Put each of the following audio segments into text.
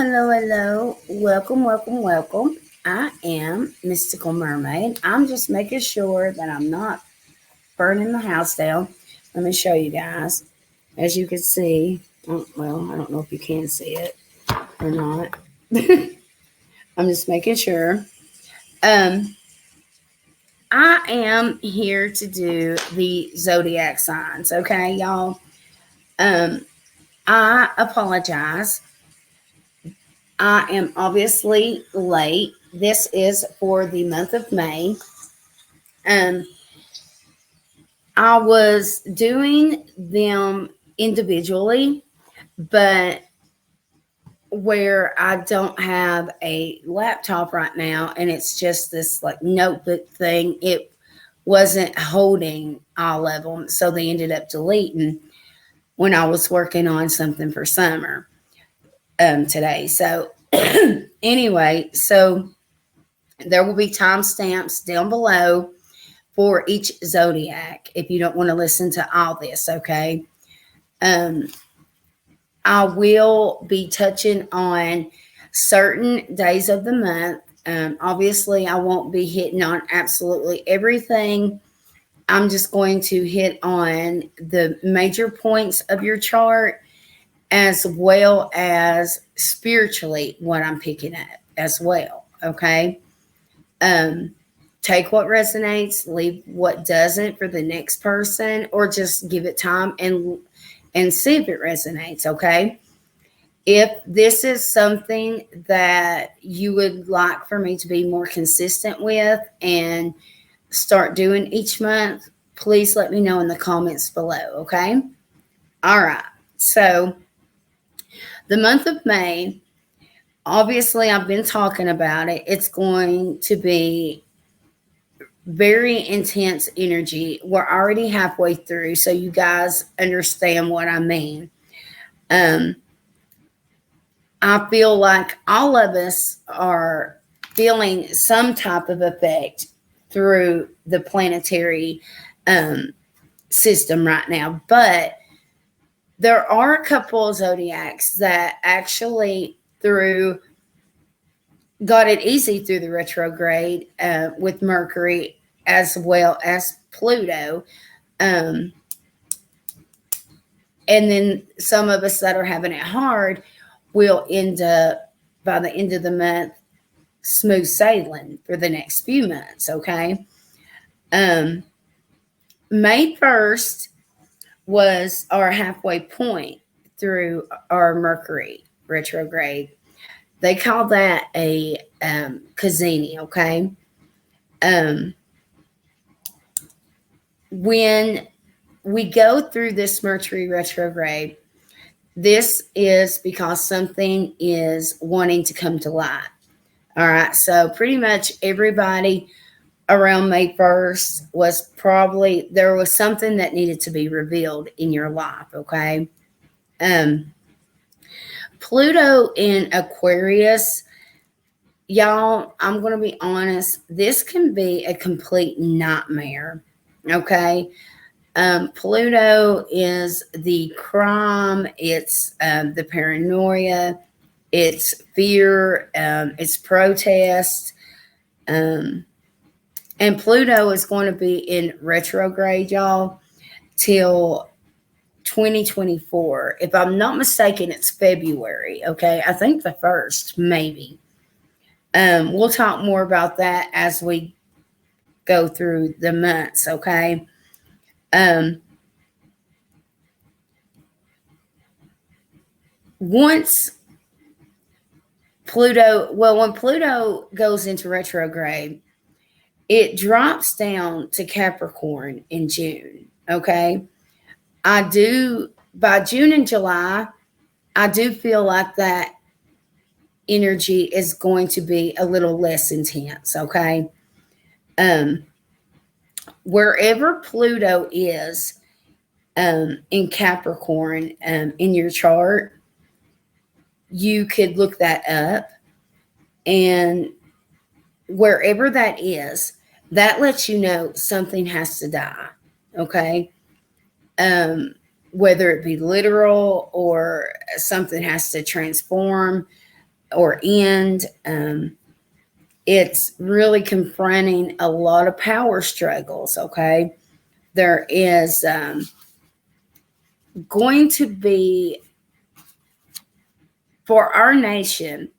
hello. Welcome. I am Mystical Mermaid. I'm just making sure that I'm not burning the house down. Let me show you guys. As you can see, I don't know if you can see it or not. I'm just making sure. I am here to do the zodiac signs, okay, y'all? I apologize. I am obviously late. This is for the month of May. I was doing them individually, but where I don't have a laptop right now and it's just this like notebook thing, it wasn't holding all of them. So they ended up deleting when I was working on something for summer today. So anyway, so there will be timestamps down below for each zodiac if you don't want to listen to all this, okay? I will be touching on certain days of the month. Obviously, I won't be hitting on absolutely everything. I'm just going to hit on the major points of your chart as well as spiritually what I'm picking up as well, okay? Take what resonates, leave what doesn't for the next person, or just give it time and see if it resonates, okay? If this is something that you would like for me to be more consistent with and start doing each month, please let me know in the comments below, okay? All right, so the month of May, obviously I've been talking about it. It's going to be very intense energy. We're already halfway through, so you guys understand what I mean. I feel like all of us are feeling some type of effect through the planetary system right now, but there are a couple of zodiacs that actually got it easy through the retrograde with Mercury as well as Pluto. And then some of us that are having it hard will end up, by the end of the month, smooth sailing for the next few months, okay? May 1st was our halfway point through our Mercury retrograde. They call that a Kazini, okay? When we go through this Mercury retrograde, this is because something is wanting to come to light. All right, so pretty much everybody around May 1st was probably, there was something that needed to be revealed in your life, okay? Pluto in Aquarius, y'all, I'm going to be honest, this can be a complete nightmare, okay? Pluto is the crime, it's the paranoia, it's fear, it's protest, and Pluto is going to be in retrograde, y'all, till 2024. If I'm not mistaken, it's February, okay? I think the 1st, maybe. We'll talk more about that as we go through the months, okay? Once when Pluto goes into retrograde, it drops down to Capricorn in June, okay? By June and July, I do feel like that energy is going to be a little less intense, okay? Wherever Pluto is in Capricorn in your chart, you could look that up, and wherever that is, that lets you know something has to die, okay? Whether it be literal or something has to transform, or end. It's really confronting a lot of power struggles, okay? There is going to be, for our nation,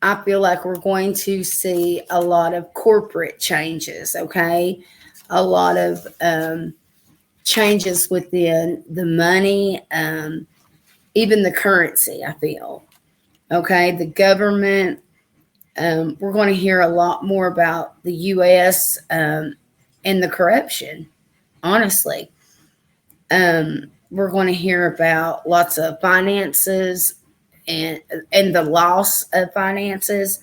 I feel like we're going to see a lot of corporate changes, okay? A lot of changes within the money, even the currency, I feel. Okay, the government, we're going to hear a lot more about the U.S. And the corruption, honestly. We're going to hear about lots of finances and the loss of finances.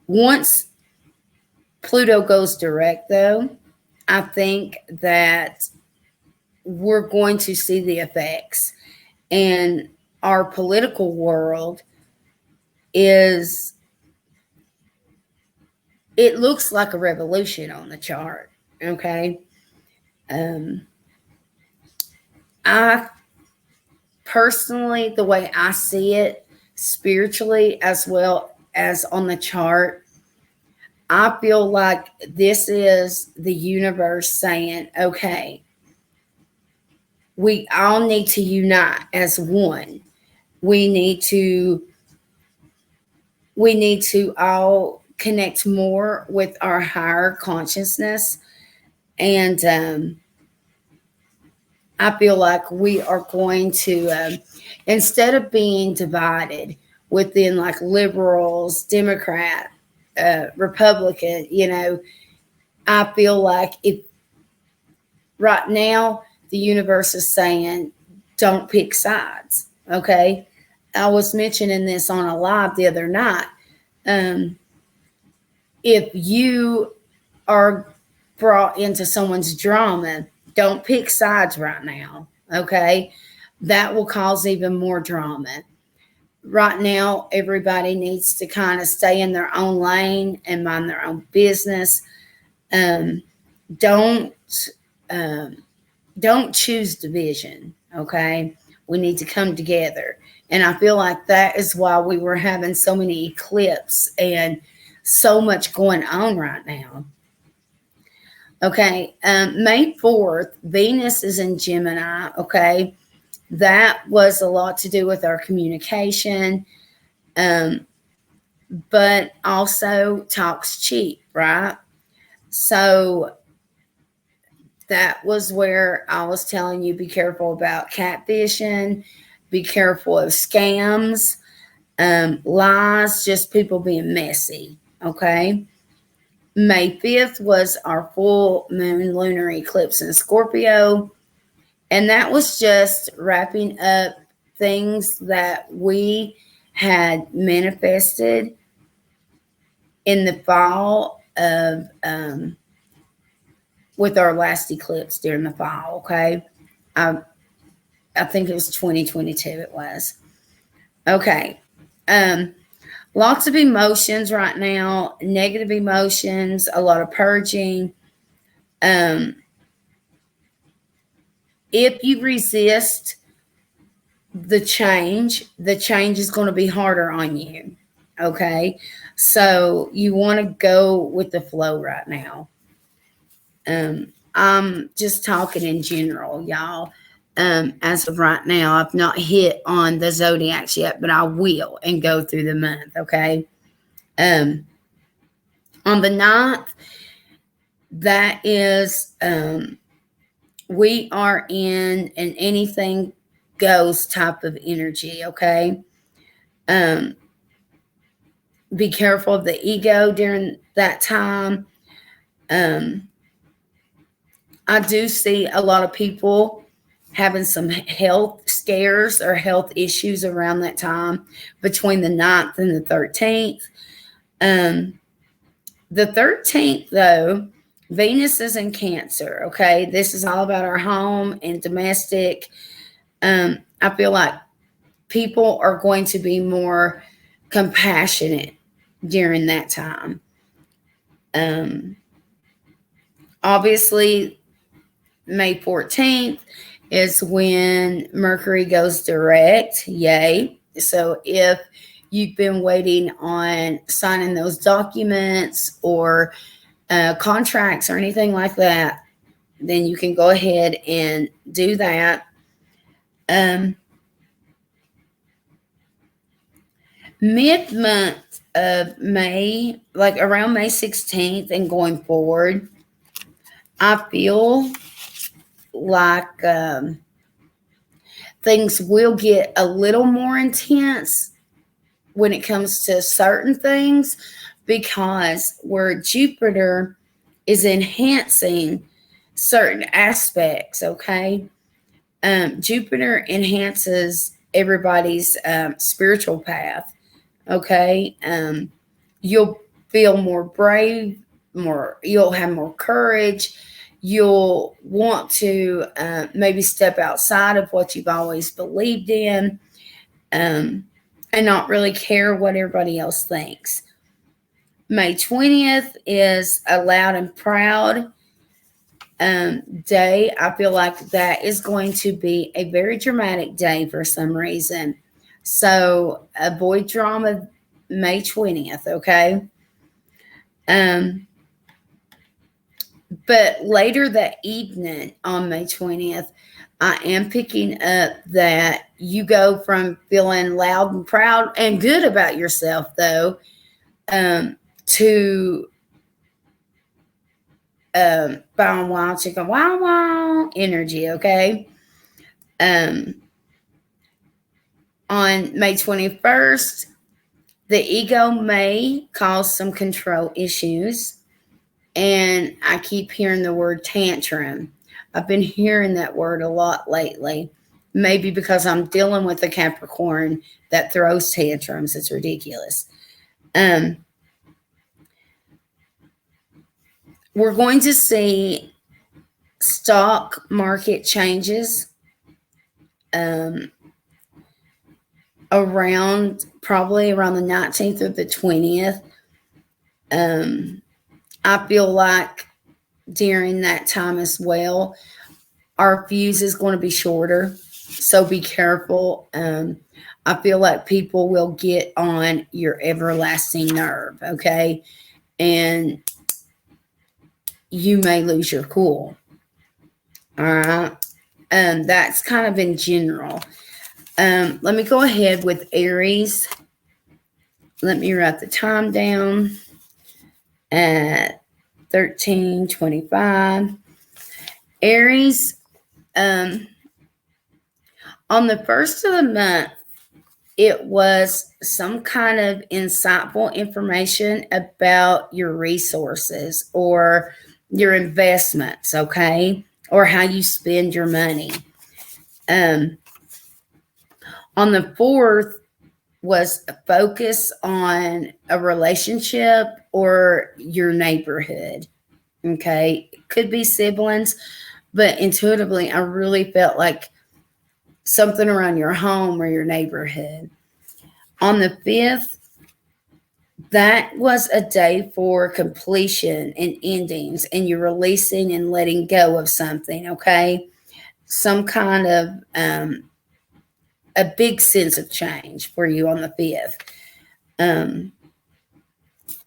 Once Pluto goes direct, though, I think that we're going to see the effects. And our political world it looks like a revolution on the chart, okay? I personally, the way I see it, spiritually as well as on the chart, I feel like this is the universe saying, okay, we all need to unite as one. We need to all connect more with our higher consciousness. And I feel like we are going to, instead of being divided within like liberals, Democrat, Republican, I feel like if right now the universe is saying, don't pick sides. Okay. I was mentioning this on a live the other night. If you are brought into someone's drama, don't pick sides right now. Okay. That will cause even more drama. Right now, everybody needs to kind of stay in their own lane and mind their own business. Don't choose division. Okay. We need to come together. And I feel like that is why we were having so many eclipses and so much going on right now. Okay, May 4th, Venus is in Gemini, okay? That was a lot to do with our communication, but also talks cheap, right? So that was where I was telling you, be careful about catfishing, be careful of scams, lies, just people being messy, okay? May 5th was our full moon lunar eclipse in Scorpio. And that was just wrapping up things that we had manifested in the fall of, with our last eclipse during the fall, okay? I think it was 2022 it was. Okay. Lots of emotions right now, negative emotions, a lot of purging. If you resist the change is going to be harder on you. Okay. So you want to go with the flow right now. I'm just talking in general, y'all. As of right now, I've not hit on the zodiacs yet, but I will and go through the month, okay? On the 9th, that is, we are in an anything goes type of energy, okay? Be careful of the ego during that time. I do see a lot of people having some health scares or health issues around that time between the 9th and the 13th. The 13th, though, Venus is in Cancer, okay? This is all about our home and domestic. I feel like people are going to be more compassionate during that time. Obviously, May 14th is when Mercury goes direct. Yay. So if you've been waiting on signing those documents or contracts or anything like that, then you can go ahead and do that. Mid-month of May, like around May 16th and going forward, I feel like things will get a little more intense when it comes to certain things, because where Jupiter is enhancing certain aspects, okay? Jupiter enhances everybody's spiritual path, okay? You'll feel more brave, you'll have more courage. You'll want to maybe step outside of what you've always believed in, and not really care what everybody else thinks. May 20th is a loud and proud day. I feel like that is going to be a very dramatic day for some reason. So avoid drama May 20th, okay? But later that evening on May 20th, I am picking up that you go from feeling loud and proud and good about yourself, though, to bow wow chicken wow wow energy, okay? On May 21st, the ego may cause some control issues. And I keep hearing the word tantrum. I've been hearing that word a lot lately. Maybe because I'm dealing with a Capricorn that throws tantrums. It's ridiculous. We're going to see stock market changes probably around the 19th or the 20th. I feel like during that time as well, our fuse is going to be shorter. So be careful. I feel like people will get on your everlasting nerve, okay? And you may lose your cool. All right. That's kind of in general. Let me go ahead with Aries. Let me write the time down at 13:25. Aries, on the first of the month, it was some kind of insightful information about your resources or your investments, okay? Or how you spend your money. On the 4th was a focus on a relationship or your neighborhood, okay? It could be siblings, but intuitively, I really felt like something around your home or your neighborhood. On the 5th, that was a day for completion and endings, and you're releasing and letting go of something, okay? Some kind of a big sense of change for you on the 5th.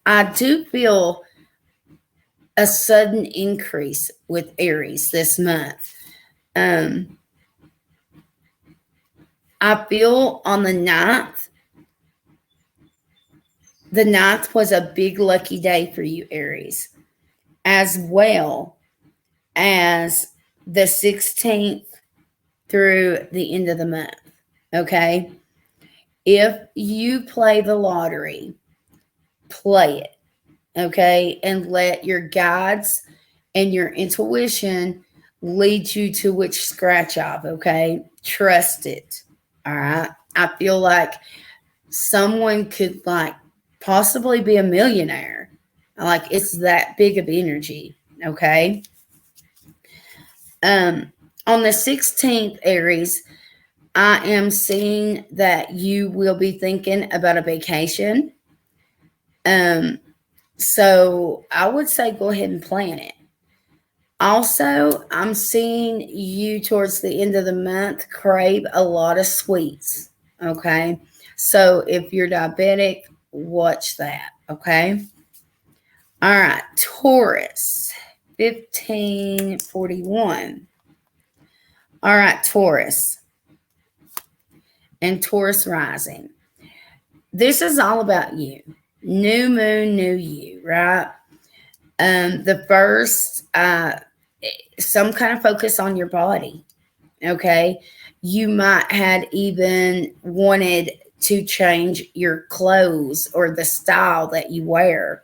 I do feel a sudden increase with Aries this month. I feel on the 9th, the 9th was a big lucky day for you, Aries, as well as the 16th through the end of the month, okay? If you play the lottery, play it, okay? And let your guides and your intuition lead you to which scratch off, okay? Trust it, all right? I feel like someone could possibly be a millionaire. Like it's that big of energy, okay? On the 16th, Aries, I am seeing that you will be thinking about a vacation. So I would say go ahead and plan it. Also, I'm seeing you towards the end of the month crave a lot of sweets, okay? So if you're diabetic, watch that, okay? All right, Taurus, 1541. All right, Taurus and Taurus rising. This is all about you. New moon, new you, right? The first, some kind of focus on your body, okay? You might had even wanted to change your clothes or the style that you wear.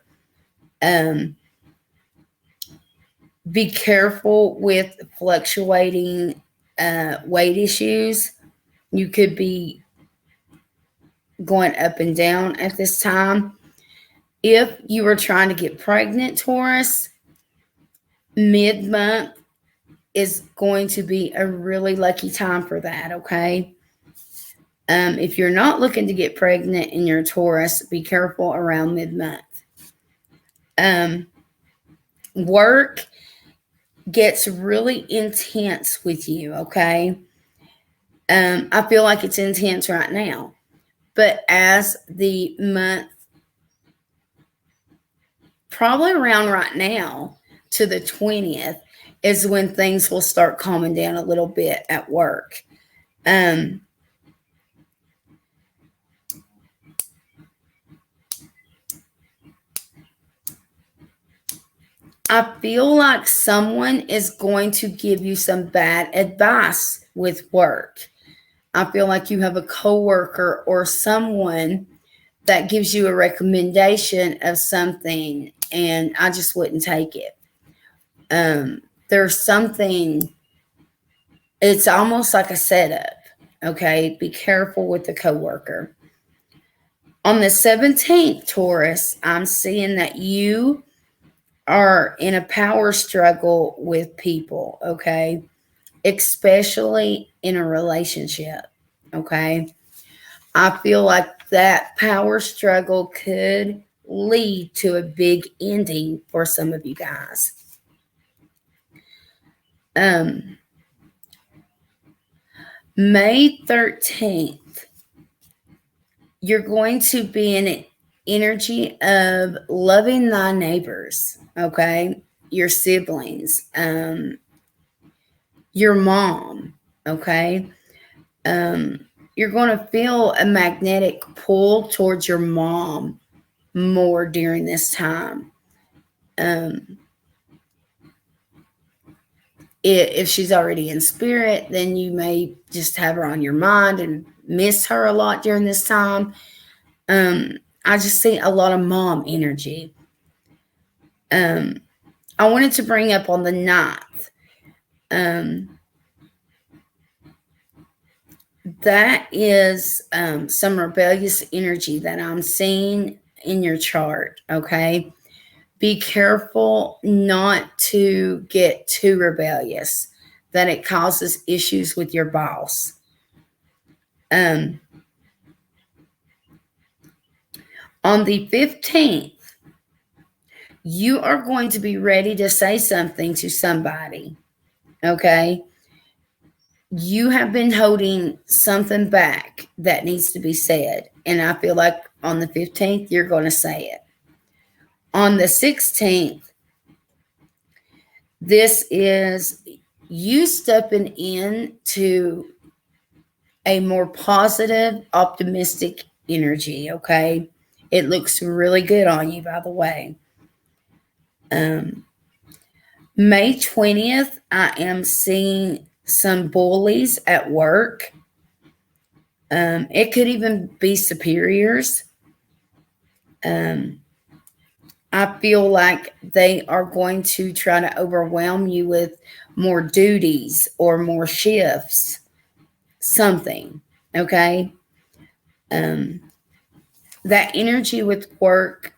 Be careful with fluctuating weight issues. You could be going up and down at this time. If you were trying to get pregnant, Taurus, mid-month is going to be a really lucky time for that, okay? If you're not looking to get pregnant in your Taurus, be careful around mid-month. Work gets really intense with you, okay? I feel like it's intense right now. But as the month, probably around right now to the 20th, is when things will start calming down a little bit at work. I feel like someone is going to give you some bad advice with work. I feel like you have a coworker or someone that gives you a recommendation of something, and I just wouldn't take it. There's something, it's almost like a setup, okay? Be careful with the coworker. On the 17th, Taurus, I'm seeing that you are in a power struggle with people, okay? Especially in a relationship, okay? I feel like that power struggle could lead to a big ending for some of you guys. May 13th, you're going to be in an energy of loving thy neighbors, okay? Your siblings, your mom, okay? You're going to feel a magnetic pull towards your mom more during this time. If she's already in spirit, then you may just have her on your mind and miss her a lot during this time. I just see a lot of mom energy. I wanted to bring up on the 9th. That is some rebellious energy that I'm seeing in your chart, okay? Be careful not to get too rebellious, that it causes issues with your boss. On the 15th, you are going to be ready to say something to somebody, okay? You have been holding something back that needs to be said, and I feel like on the 15th, you're going to say it. On the 16th, this is you stepping into a more positive, optimistic energy, okay? It looks really good on you, by the way. May 20th, I am seeing some bullies at work. It could even be superiors. I feel like they are going to try to overwhelm you with more duties or more shifts, something, okay? That energy with work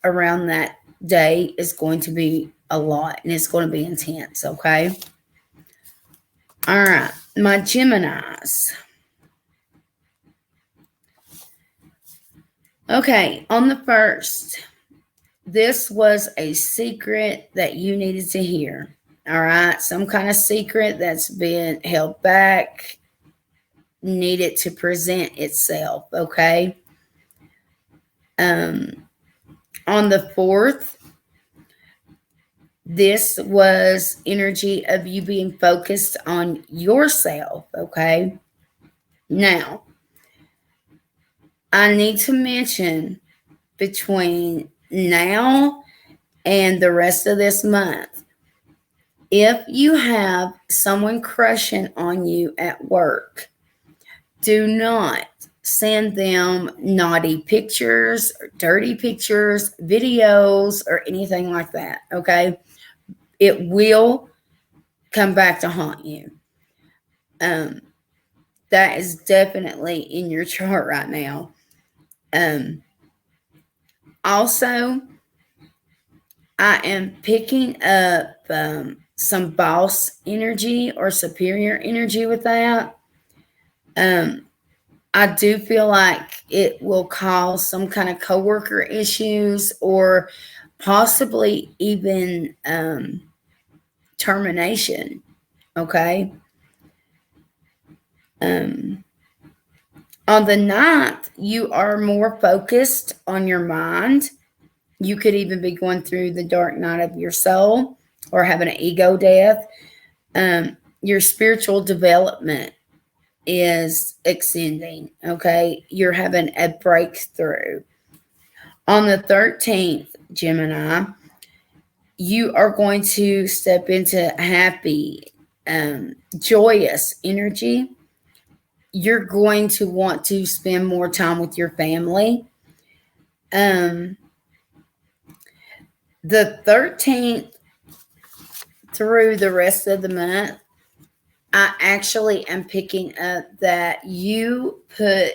around that day is going to be a lot, and it's going to be intense, okay? All right, my Geminis. Okay, on the 1st, this was a secret that you needed to hear. All right, some kind of secret that's been held back. need it to present itself, okay? On the 4th, this was energy of you being focused on yourself, okay? Now, I need to mention between now and the rest of this month, if you have someone crushing on you at work, do not send them naughty pictures, or dirty pictures, videos, or anything like that, okay? It will come back to haunt you. That is definitely in your chart right now. Also, I am picking up some boss energy or superior energy with that. I do feel like it will cause some kind of coworker issues or possibly even termination, okay? On the 9th, you are more focused on your mind. You could even be going through the dark night of your soul or having an ego death. Your spiritual development is extending, okay? You're having a breakthrough. On the 13th, Gemini, you are going to step into happy, joyous energy. You're going to want to spend more time with your family. The 13th through the rest of the month, I actually am picking up that you put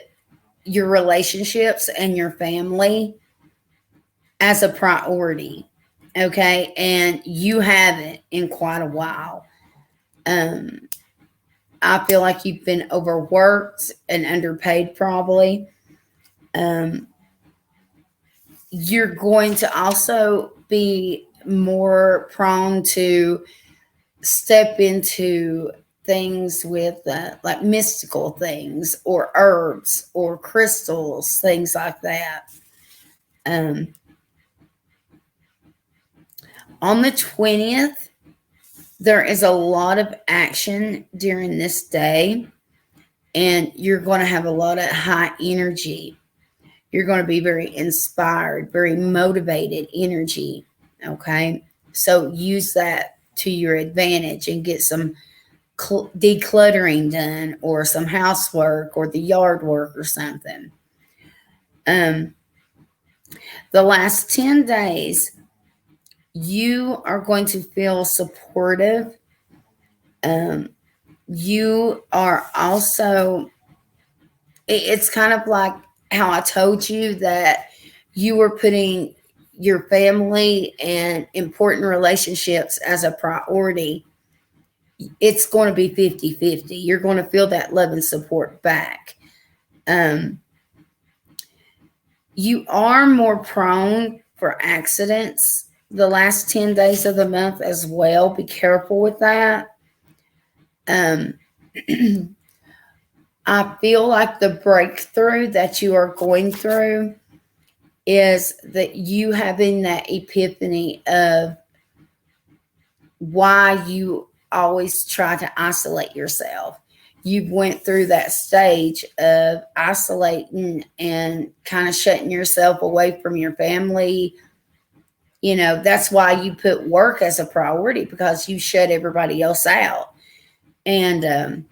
your relationships and your family as a priority, okay? And you haven't in quite a while. I feel like you've been overworked and underpaid probably. You're going to also be more prone to step into things with like mystical things or herbs or crystals, things like that. On the 20th, there is a lot of action during this day, and you're going to have a lot of high energy. You're going to be very inspired, very motivated energy, okay? So use that to your advantage and get some decluttering done or some housework or the yard work or something. The last 10 days, you are going to feel supportive. You are also, it's kind of like how I told you that you were putting your family and important relationships as a priority. It's going to be 50-50. You're going to feel that love and support back. You are more prone for accidents the last 10 days of the month as well. Be careful with that. I feel like the breakthrough that you are going through is that you having that epiphany of why you always try to isolate yourself. You went through that stage of isolating and kind of shutting yourself away from your family. You know, that's why you put work as a priority, because you shut everybody else out. And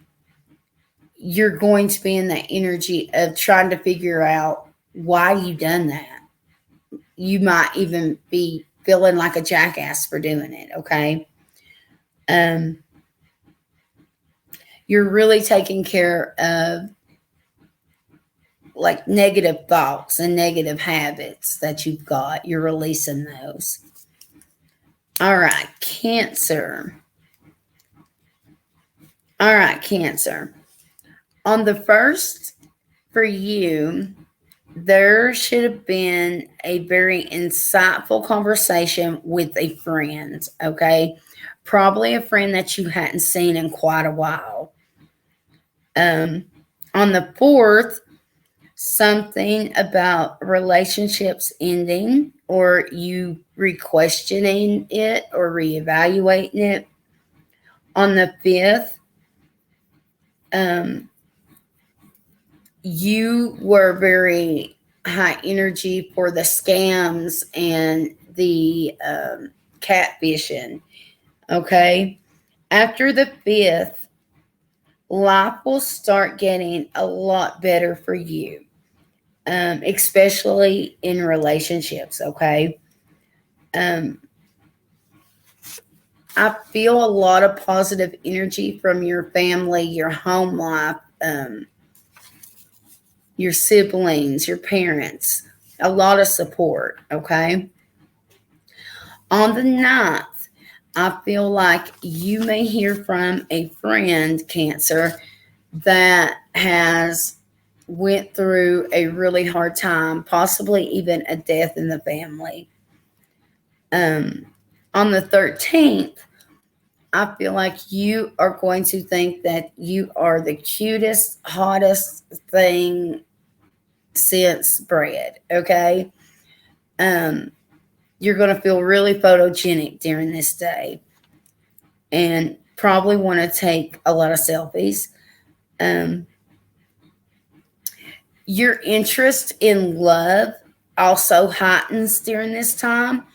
you're going to be in that energy of trying to figure out why you done that. You might even be feeling like a jackass for doing it, okay? You're really taking care of like negative thoughts and negative habits that you've got. You're releasing those. All right, Cancer. All right, Cancer. On the 1st, for you, there should have been a very insightful conversation with a friend, okay? Probably a friend that you hadn't seen in quite a while. On the 4th, something about relationships ending, or you re-questioning it or reevaluating it. On the 5th, you were very high energy for the scams and the catfishing. Okay. After the 5th, life will start getting a lot better for you, especially in relationships. Okay. I feel a lot of positive energy from your family, your home life, your siblings, your parents, a lot of support. Okay. On the 9th, I feel like you may hear from a friend, Cancer, that has went through a really hard time, possibly even a death in the family. On the 13th, I feel like you are going to think that you are the cutest, hottest thing since bread, okay? You're going to feel really photogenic during this day and probably want to take a lot of selfies. Your interest in love also heightens during this time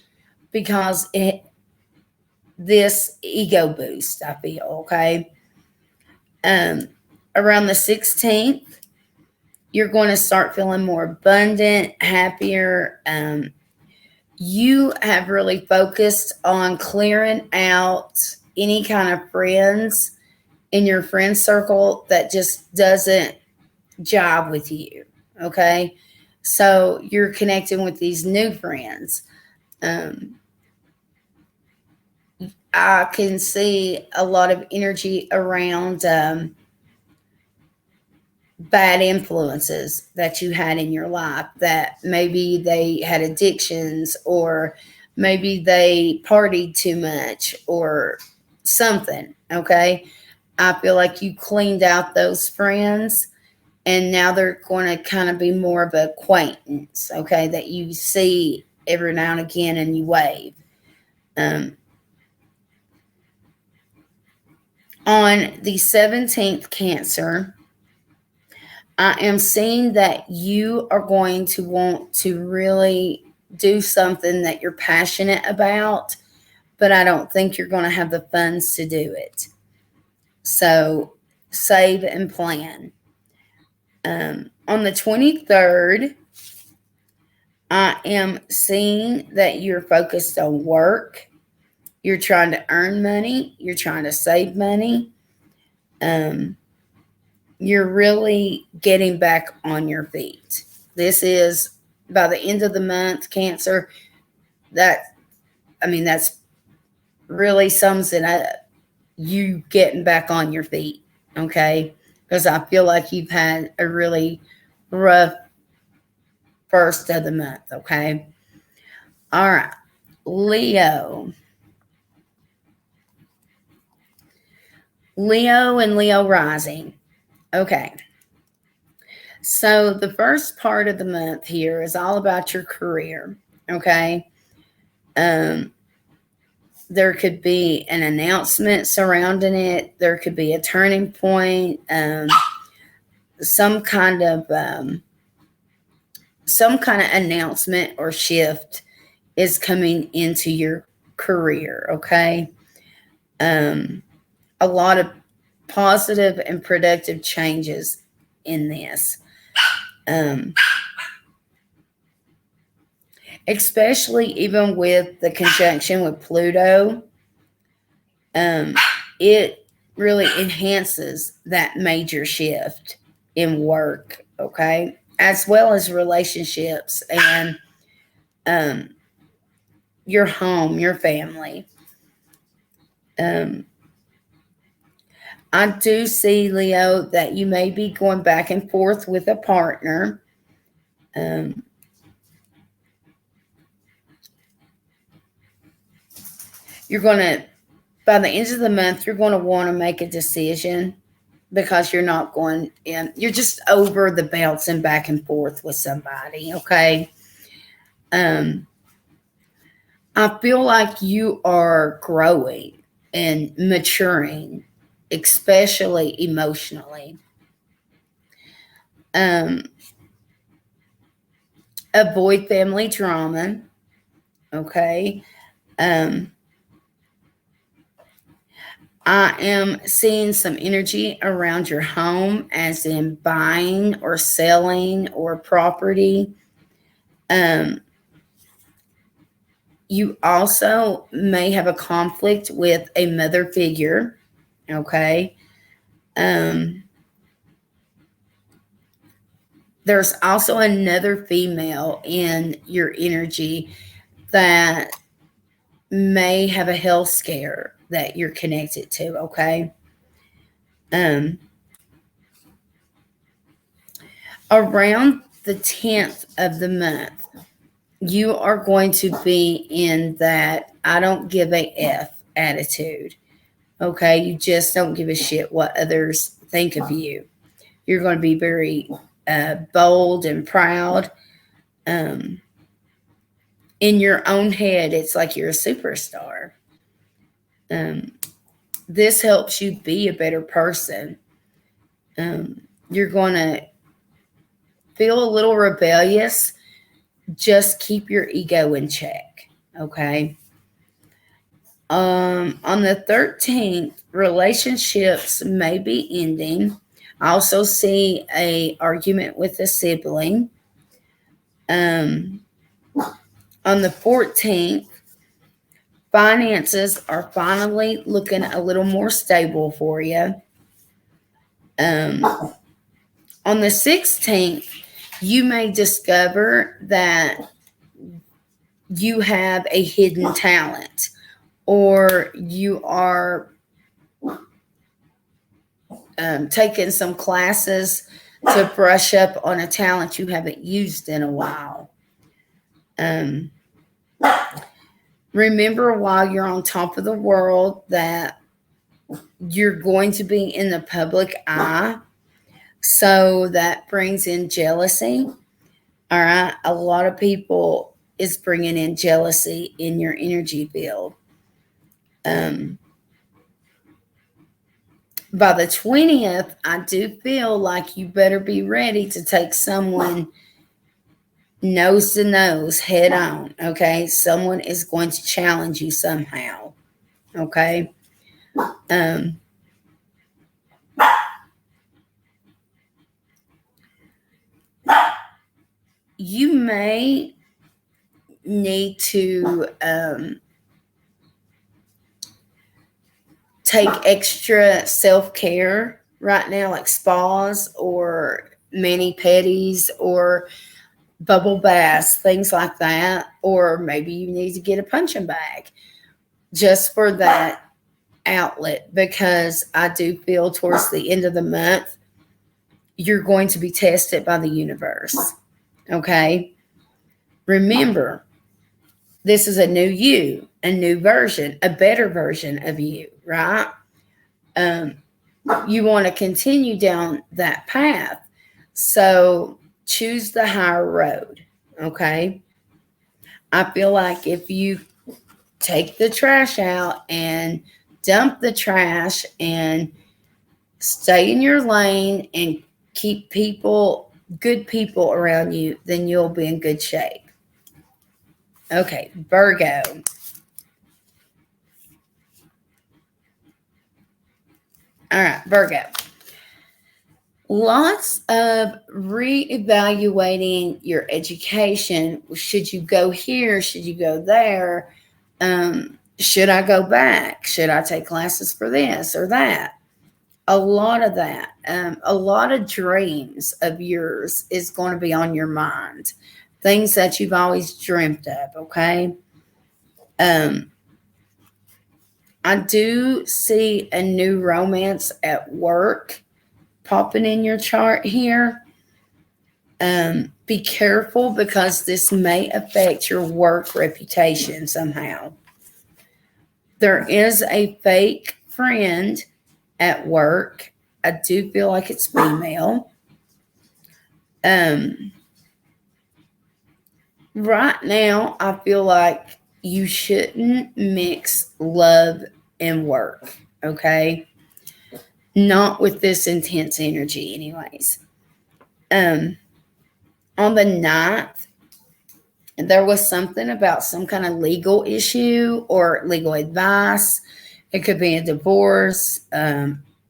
because this ego boost, I feel, okay? Around the 16th, you're going to start feeling more abundant, happier. You have really focused on clearing out any kind of friends in your friend circle that just doesn't jive with you. Okay. So you're connecting with these new friends. I can see a lot of energy around bad influences that you had in your life, that maybe they had addictions, or maybe they partied too much or something. Okay. I feel like you cleaned out those friends and now they're going to kind of be more of an acquaintance. Okay. That you see every now and again and you wave. On the 17th, Cancer, I am seeing that you are going to want to really do something that you're passionate about, but I don't think you're going to have the funds to do it. So save and plan. On the 23rd, I am seeing that you're focused on work. You're trying to earn money. You're trying to save money. You're really getting back on your feet. This is by the end of the month, Cancer. That's really sums it up. You getting back on your feet, okay? Because I feel like you've had a really rough first of the month, okay? All right, Leo. Leo and Leo rising. Okay. So the first part of the month here is all about your career, okay? There could be an announcement surrounding it. There could be a turning point, some kind of announcement or shift is coming into your career, okay? A lot of positive and productive changes in this. Especially even with the conjunction with Pluto, it really enhances that major shift in work, okay, as well as relationships and your home, your family. I do see, Leo, that you may be going back and forth with a partner. You're going to, by the end of the month, you're going to want to make a decision because you're not going in. You're just over the bouncing back and forth with somebody, okay? I feel like you are growing and maturing, especially emotionally. Avoid family drama, okay? I am seeing some energy around your home, as in buying or selling or property. You also may have a conflict with a mother figure, okay? There's also another female in your energy that may have a health scare that you're connected to, okay? Around the 10th of the month, you are going to be in that I don't give a F attitude, okay? You just don't give a shit what others think of you. You're going to be very bold and proud. In your own head, it's like you're a superstar. This helps you be a better person. You're going to feel a little rebellious. Just keep your ego in check, okay? On the 13th, relationships may be ending. I also see an argument with a sibling. On the 14th, finances are finally looking a little more stable for you. On the 16th, you may discover that you have a hidden talent, or you are taking some classes to brush up on a talent you haven't used in a while. Remember, while you're on top of the world, that you're going to be in the public eye. So that brings in jealousy. All right. A lot of people is bringing in jealousy in your energy field. By the 20th, I do feel like you better be ready to take someone nose to nose, head on, okay? Someone is going to challenge you somehow, okay? You may need to take extra self-care right now, like spas or mani-pedis or bubble baths, things like that. Or maybe you need to get a punching bag just for that outlet, because I do feel towards the end of the month, you're going to be tested by the universe, okay? Remember, this is a new you, a new version, a better version of you, right? You want to continue down that path. So choose the higher road, okay? I feel like if you take the trash out and dump the trash and stay in your lane and keep good people around you, then you'll be in good shape. Okay, Virgo. All right, Virgo. Lots of reevaluating your education. Should you go here? Should you go there? Should I go back? Should I take classes for this or that? A lot of that. A lot of dreams of yours is going to be on your mind. Things that you've always dreamt of, okay? I do see a new romance at work popping in your chart here. Be careful, because this may affect your work reputation somehow. There is a fake friend at work. I do feel like it's female. Right now, I feel like you shouldn't mix love and work, okay? Not with this intense energy, anyways. On the 9th, there was something about some kind of legal issue or legal advice. It could be a divorce.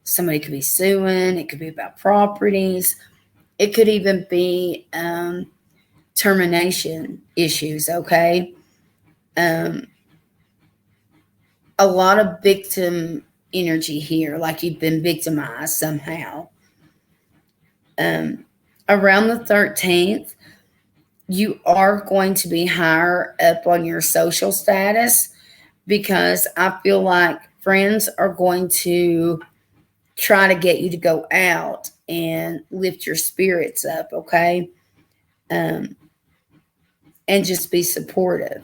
Somebody could be suing. It could be about properties. It could even be termination issues, okay? A lot of victim energy here, like you've been victimized somehow. Around the 13th, you are going to be higher up on your social status because I feel like friends are going to try to get you to go out and lift your spirits up, okay? And just be supportive.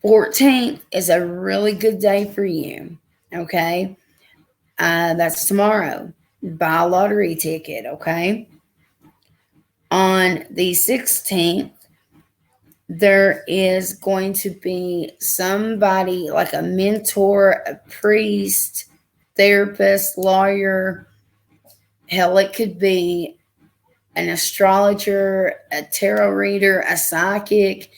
14th is a really good day for you, okay? That's tomorrow. Buy a lottery ticket, okay? On the 16th, there is going to be somebody like a mentor, a priest, therapist, lawyer. Hell, it could be an astrologer, a tarot reader, a psychic.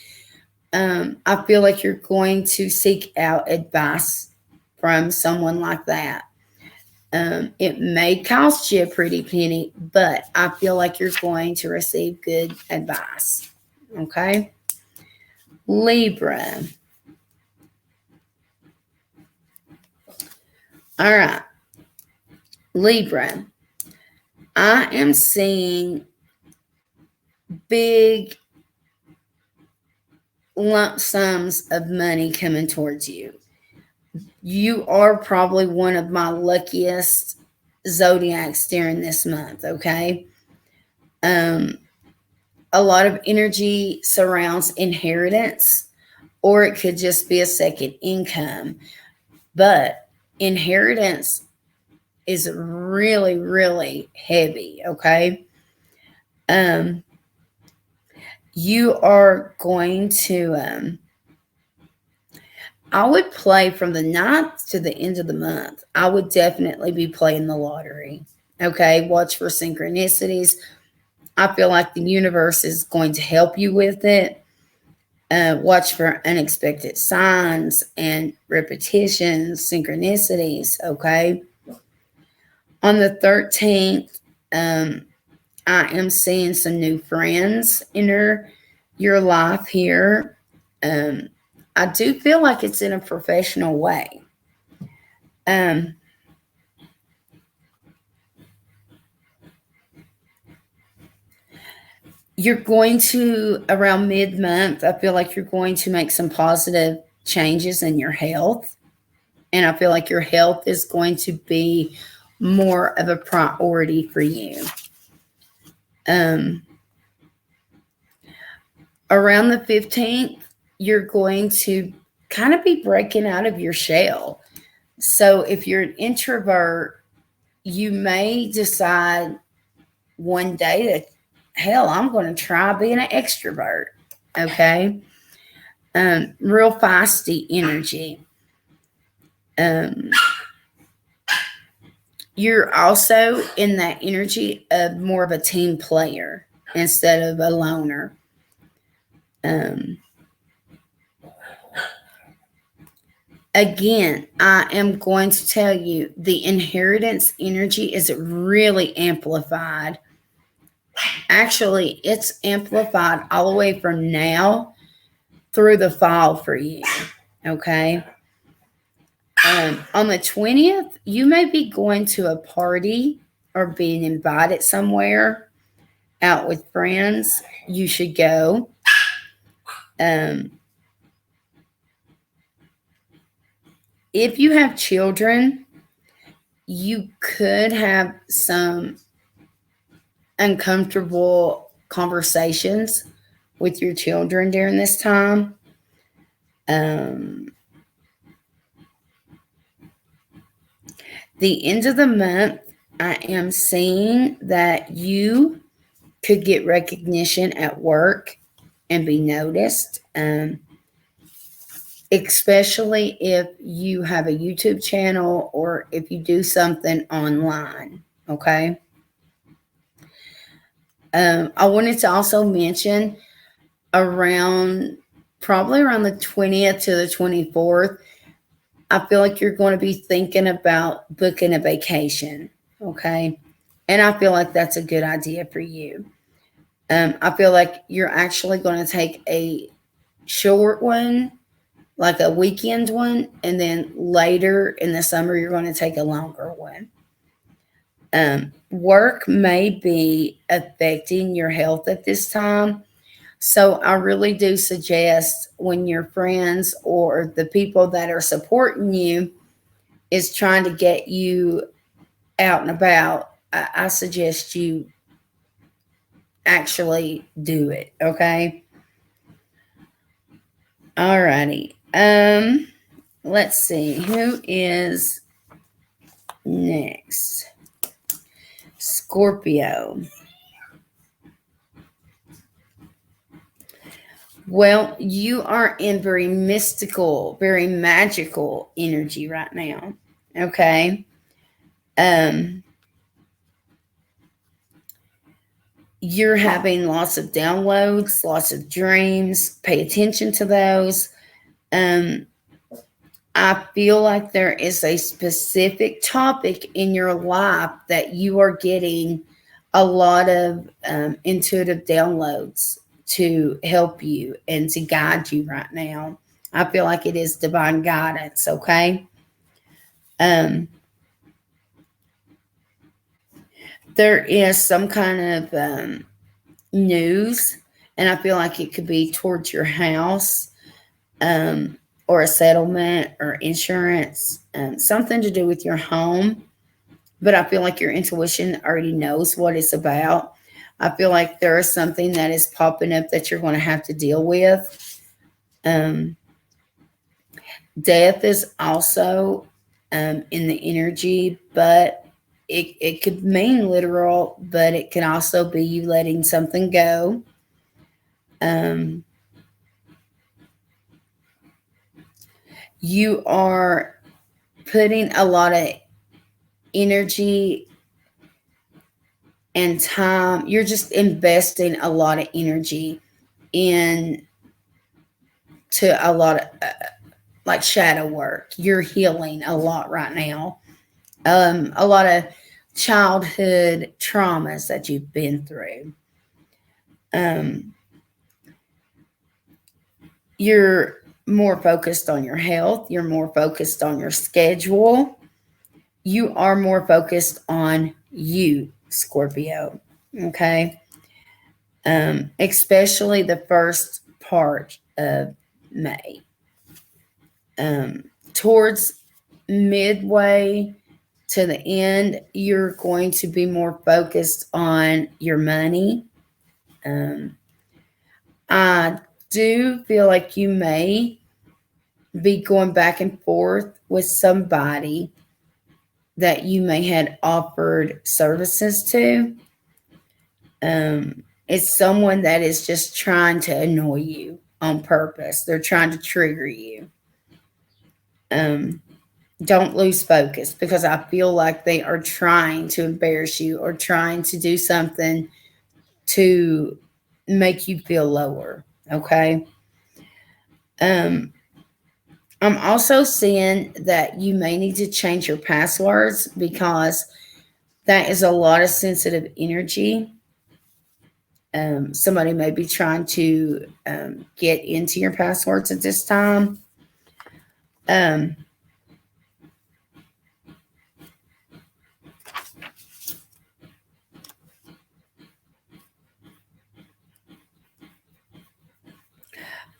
I feel like you're going to seek out advice from someone like that. It may cost you a pretty penny, but I feel like you're going to receive good advice. Okay? Libra. All right. Libra. I am seeing big lump sums of money coming towards you. You are probably one of my luckiest zodiacs during this month, okay? A lot of energy surrounds inheritance, or it could just be a second income. But inheritance is really, really heavy, okay? You are going to... I would play from the 9th to the end of the month. I would definitely be playing the lottery. Okay, watch for synchronicities. I feel like the universe is going to help you with it. Watch for unexpected signs and repetitions, synchronicities. Okay. On the 13th, I am seeing some new friends enter your life here. I do feel like it's in a professional way. You're going to, around mid-month, I feel like you're going to make some positive changes in your health. And I feel like your health is going to be more of a priority for you. Around the 15th, you're going to kind of be breaking out of your shell. So if you're an introvert, you may decide one day that, hell, I'm going to try being an extrovert. Okay. Real feisty energy. You're also in that energy of more of a team player instead of a loner. Again, I am going to tell you the inheritance energy is really amplified. Actually, it's amplified all the way from now through the fall for you. Okay. On the 20th, you may be going to a party or being invited somewhere out with friends. You should go. If you have children, you could have some uncomfortable conversations with your children during this time. the end of the month, I am seeing that you could get recognition at work and be noticed, especially if you have a YouTube channel or if you do something online, okay? I wanted to also mention probably around the 20th to the 24th, I feel like you're going to be thinking about booking a vacation, okay? And I feel like that's a good idea for you. I feel like you're actually going to take a short one, like a weekend one, and then later in the summer, you're going to take a longer one. Work may be affecting your health at this time. So I really do suggest when your friends or the people that are supporting you is trying to get you out and about, I suggest you actually do it, okay? Alrighty. Let's see. Who is next? Scorpio. Well, you are in very mystical, very magical energy right now. Okay. You're having lots of downloads, lots of dreams. Pay attention to those. I feel like there is a specific topic in your life that you are getting a lot of intuitive downloads to help you and to guide you right now. I feel like it is divine guidance, okay? There is some kind of news, and I feel like it could be towards your house, or a settlement or insurance, something to do with your home. But I feel like your intuition already knows what it's about. I feel like there is something that is popping up that you're going to have to deal with. Death is also in the energy, but it could mean literal, but it can also be you letting something go. You are putting a lot of energy and time. You're just investing a lot of energy into a lot of like shadow work. You're healing a lot right now. A lot of childhood traumas that you've been through. You're more focused on your health. You're more focused on your schedule. You are more focused on you, Scorpio. Okay. Especially the first part of May. Towards midway to the end, you're going to be more focused on your money. I do feel like you may be going back and forth with somebody that you may had offered services to. It's someone that is just trying to annoy you on purpose. They're trying to trigger you. Don't lose focus, because I feel like they are trying to embarrass you or trying to do something to make you feel lower. Okay. I'm also seeing that you may need to change your passwords, because that is a lot of sensitive energy. Somebody may be trying to get into your passwords at this time.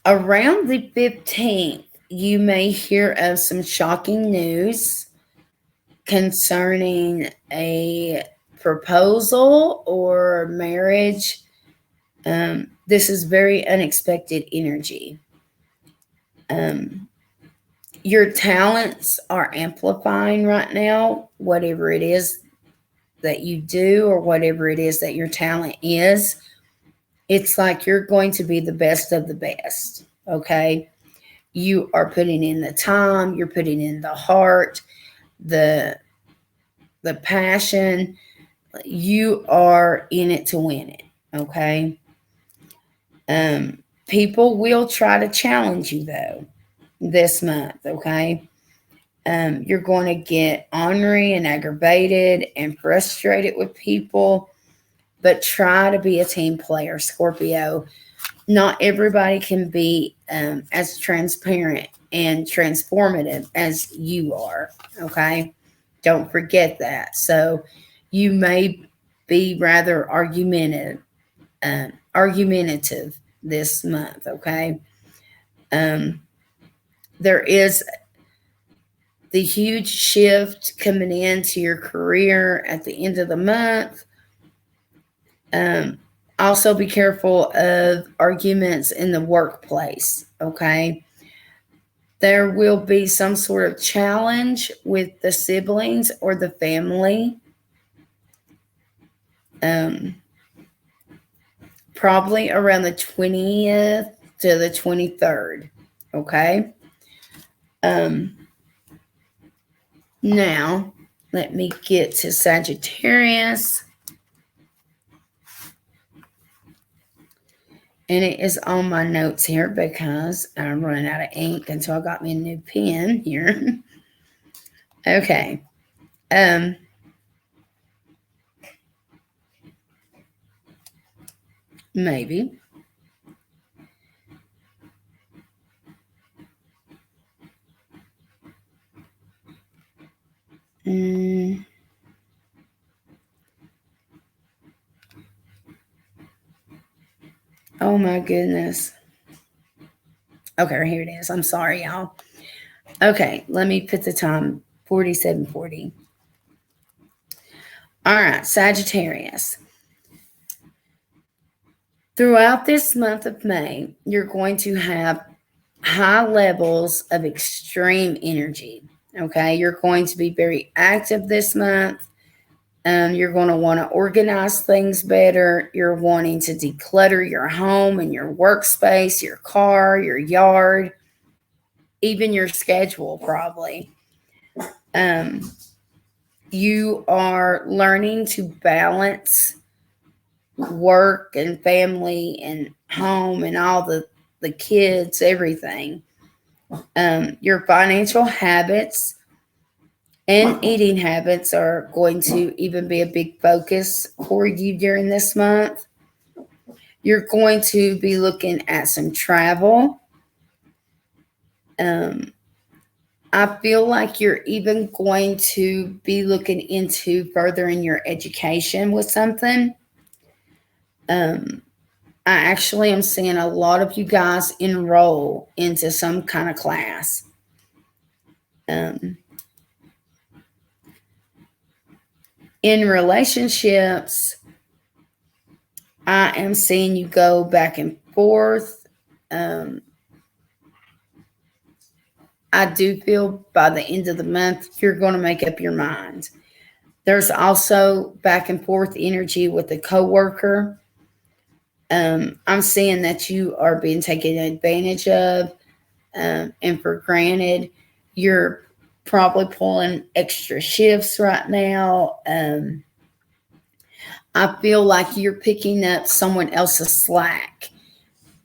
Around the 15th, you may hear of some shocking news concerning a proposal or marriage. This is very unexpected energy. Your talents are amplifying right now, whatever it is that you do or whatever it is that your talent is. It's like you're going to be the best of the best, okay? You are putting in the time, you're putting in the heart, the passion. You are in it to win it, okay? People will try to challenge you though this month, okay? You're going to get ornery and aggravated and frustrated with people, but try to be a team player, Scorpio. Not everybody can be as transparent and transformative as you are, okay? Don't forget that. So you may be rather argumentative this month, okay? There is the huge shift coming into your career at the end of the month. Also be careful of arguments in the workplace, okay? There will be some sort of challenge with the siblings or the family. Probably around the 20th to the 23rd, okay? Now, let me get to Sagittarius. And it is on my notes here because I'm running out of ink until I got me a new pen here. Okay. Maybe. Oh my goodness. Okay, here it is. I'm sorry, y'all. Okay, let me put the time 47:40. All right, Sagittarius. Throughout this month of May, you're going to have high levels of extreme energy. Okay, you're going to be very active this month. You're going to want to organize things better. You're wanting to declutter your home and your workspace, your car, your yard, even your schedule, probably. You are learning to balance work and family and home and all the kids, everything. Your financial habits and eating habits are going to even be a big focus for you during this month. You're going to be looking at some travel. I feel like you're even going to be looking into furthering your education with something. I actually am seeing a lot of you guys enroll into some kind of class. In relationships, I am seeing you go back and forth. I do feel by the end of the month, you're going to make up your mind. There's also back and forth energy with a coworker. I'm seeing that you are being taken advantage of and for granted. You're probably pulling extra shifts right now. I feel like you're picking up someone else's slack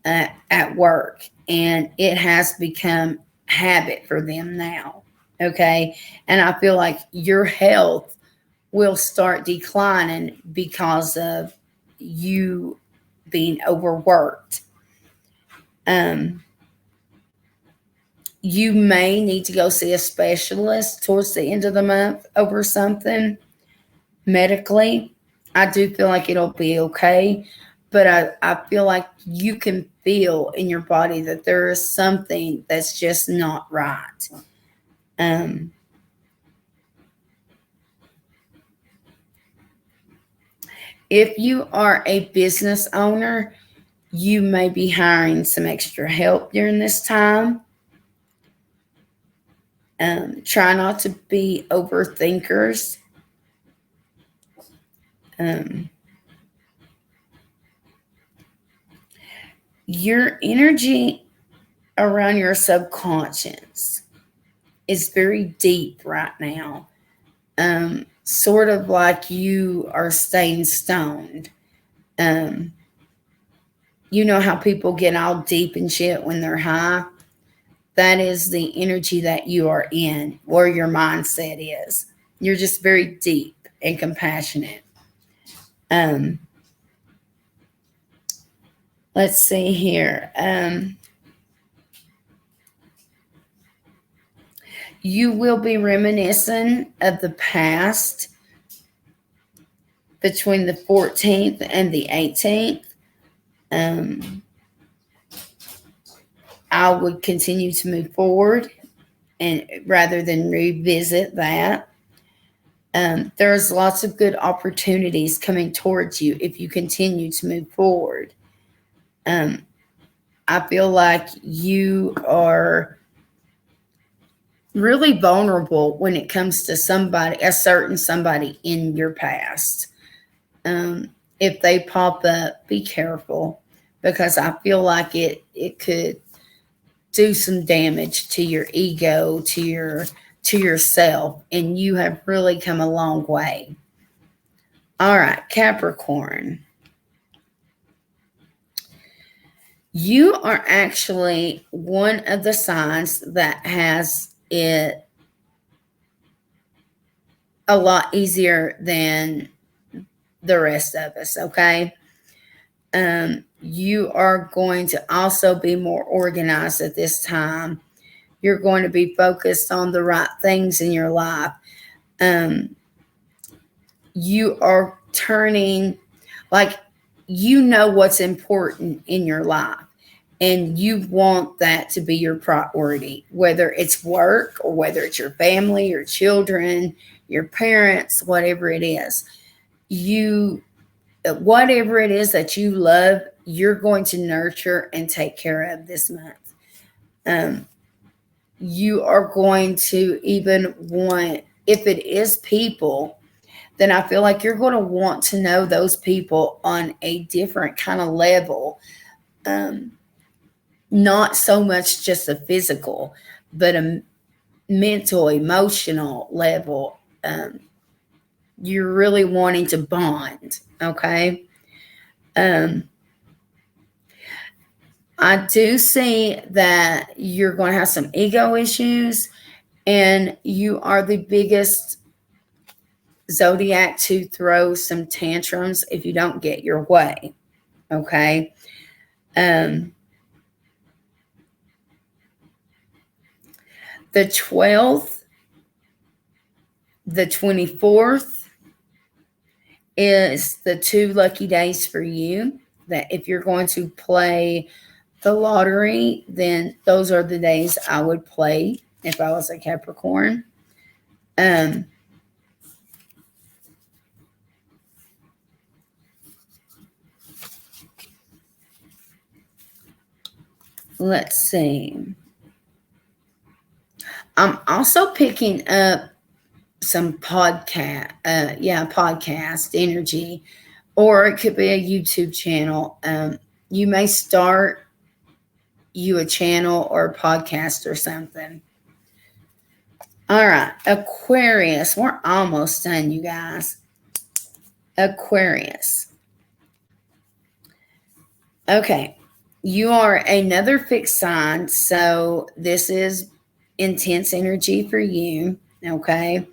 at work, and it has become habit for them now. Okay. And I feel like your health will start declining because of you being overworked. You may need to go see a specialist towards the end of the month over something medically. I do feel like it'll be okay, but I feel like you can feel in your body that there is something that's just not right. If you are a business owner, you may be hiring some extra help during this time. Try not to be overthinkers. Your energy around your subconscious is very deep right now. Sort of like you are staying stoned. You know how people get all deep and shit when they're high? That is the energy that you are in, where your mindset is. You're just very deep and compassionate. Let's see here. You will be reminiscing of the past between the 14th and the 18th. I would continue to move forward and rather than revisit that. There's lots of good opportunities coming towards you if you continue to move forward. I feel like you are really vulnerable when it comes to somebody, a certain somebody in your past. If they pop up, be careful, because I feel like it could do some damage to your ego, to yourself, and you have really come a long way. All right, Capricorn. You are actually one of the signs that has it a lot easier than the rest of us, okay? You are going to also be more organized at this time. You're going to be focused on the right things in your life. You are turning, like, you know what's important in your life, and you want that to be your priority, whether it's work or whether it's your family, your children, your parents, whatever it is. Whatever it is that you love, you're going to nurture and take care of this month. You are going to even want, if it is people, then I feel like you're going to want to know those people on a different kind of level. Not so much just a physical, but a mental, emotional level. You're really wanting to bond, okay? I do see that you're going to have some ego issues, and you are the biggest zodiac to throw some tantrums if you don't get your way, okay? The 12th, the 24th is the 2 lucky days for you. That if you're going to play the lottery, then those are the days I would play if I was a Capricorn. Let's see. I'm also picking up some podcast energy, or it could be a YouTube channel. You may start a channel or a podcast or something. All right, Aquarius. We're almost done, you guys. Aquarius. Okay, you are another fixed sign, so this is intense energy for you, okay?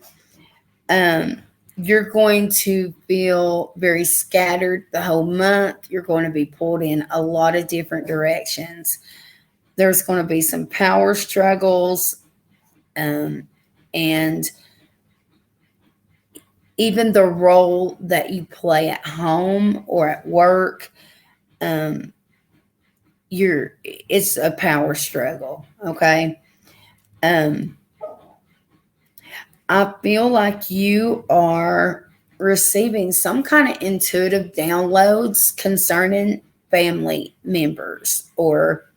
You're going to feel very scattered the whole month. You're going to be pulled in a lot of different directions. There's going to be some power struggles, and even the role that you play at home or at work, it's a power struggle, okay? I feel like you are receiving some kind of intuitive downloads concerning family members or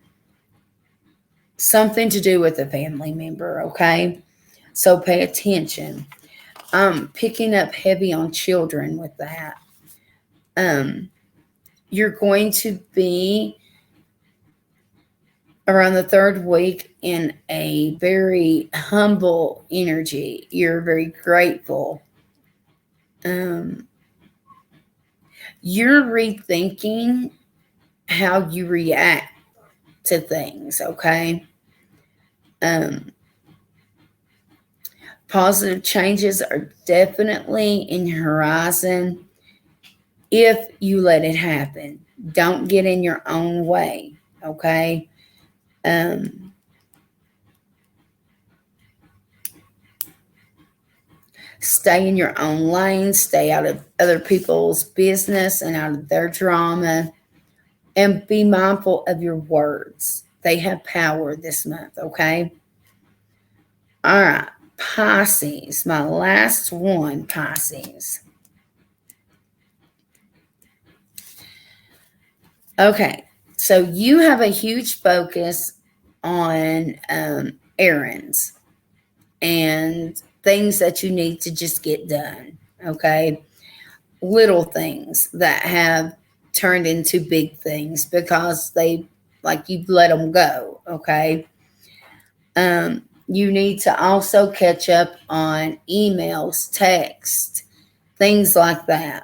something to do with a family member, okay? So pay attention. I'm picking up heavy on children with that. You're going to be around the third week in a very humble energy. You're very grateful. You're rethinking how you react to things, okay? Positive changes are definitely in your horizon if you let it happen. Don't get in your own way, okay? Stay in your own lane. Stay out of other people's business and out of their drama. And be mindful of your words. They have power this month, okay? All right, Pisces. My last one, Pisces. Okay, so you have a huge focus on errands and things that you need to just get done, okay? Little things that have turned into big things because you've let them go, okay? You need to also catch up on emails, text, things like that.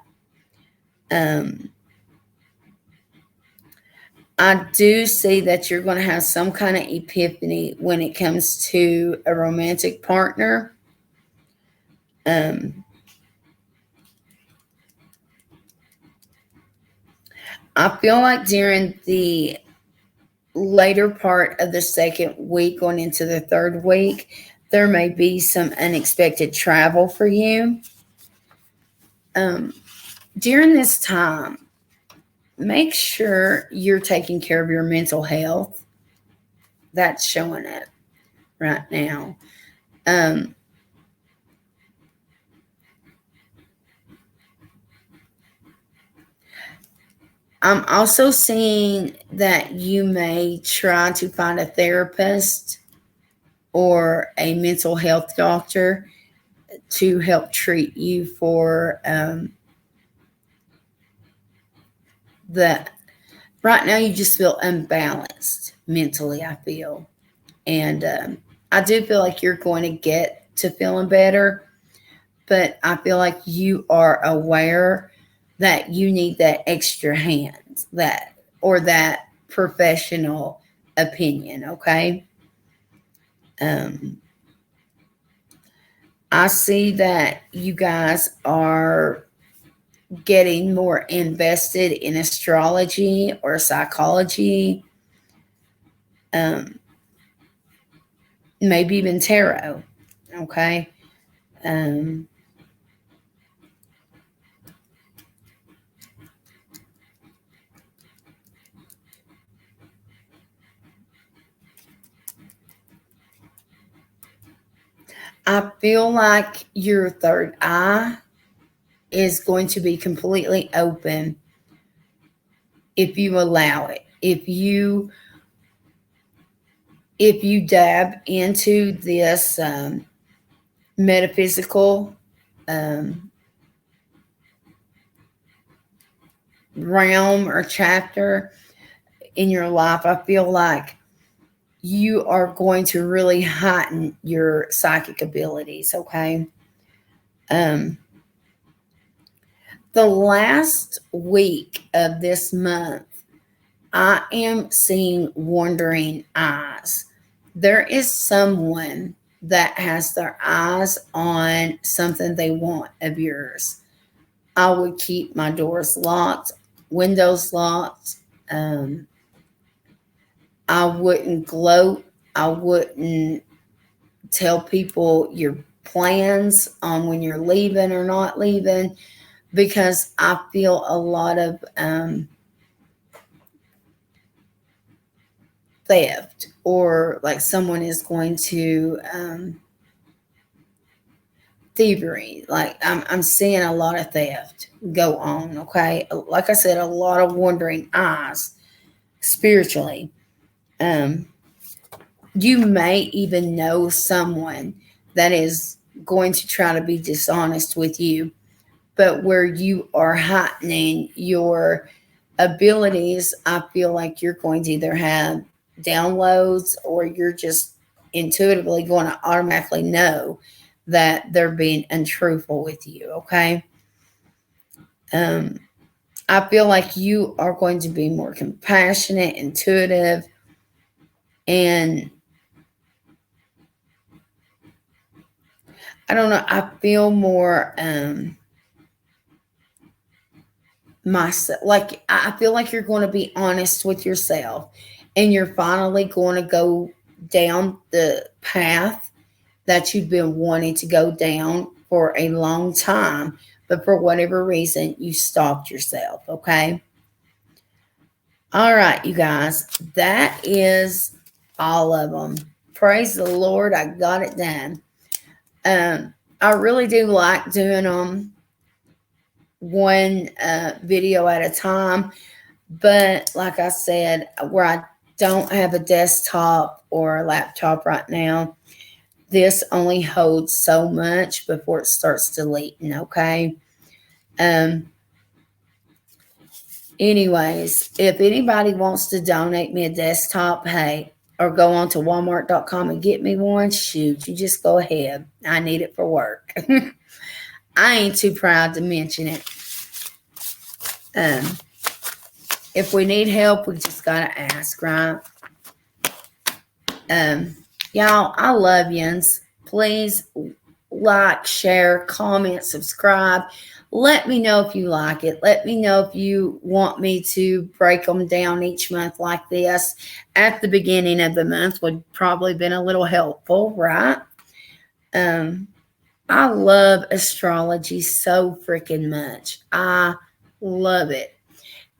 I do see that you're going to have some kind of epiphany when it comes to a romantic partner. I feel like during the later part of the second week going into the third week, there may be some unexpected travel for you. During this time, make sure you're taking care of your mental health. That's showing up right now. I'm also seeing that you may try to find a therapist or a mental health doctor to help treat you for right now you just feel unbalanced mentally, I feel. And I do feel like you're going to get to feeling better, but I feel like you are aware that you need that extra hand, that professional opinion, okay? I see that you guys are getting more invested in astrology or psychology, maybe even tarot, okay? I feel like your third eye is going to be completely open if you allow it. If you dab into this metaphysical realm or chapter in your life, I feel like you are going to really heighten your psychic abilities, okay? The last week of this month, I am seeing wandering eyes. There is someone that has their eyes on something they want of yours. I would keep my doors locked, windows locked. I wouldn't gloat. I wouldn't tell people your plans on when you're leaving or not leaving, because I feel a lot of theft, or like someone is going to thievery. Like I'm seeing a lot of theft go on, okay? Like I said, a lot of wandering eyes spiritually. You may even know someone that is going to try to be dishonest with you, but where you are heightening your abilities, I feel like you're going to either have downloads or you're just intuitively going to automatically know that they're being untruthful with you, okay? I feel like you are going to be more compassionate, intuitive, and I don't know, I feel more myself, like I feel like you're going to be honest with yourself, and you're finally going to go down the path that you've been wanting to go down for a long time, but for whatever reason you stopped yourself, okay? All right, you guys, that is all of them. Praise the Lord, I got it done. I really do like doing them one video at a time, but like I said, where I don't have a desktop or a laptop right now, this only holds so much before it starts deleting, okay? Anyways, if anybody wants to donate me a desktop, hey, or go on to walmart.com and get me one, shoot, you just go ahead. I need it for work. I ain't too proud to mention it. If we need help, we just gotta ask, right? Y'all, I love yous. Please like, share, comment, subscribe. Let me know if you like it. Let me know if you want me to break them down each month like this. At the beginning of the month would probably been a little helpful, right? I love astrology so freaking much. I love it.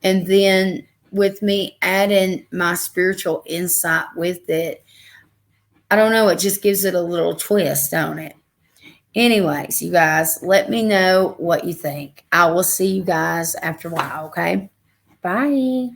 And then with me adding my spiritual insight with it, I don't know, it just gives it a little twist, don't it? Anyways, you guys, let me know what you think. I will see you guys after a while, okay? Bye.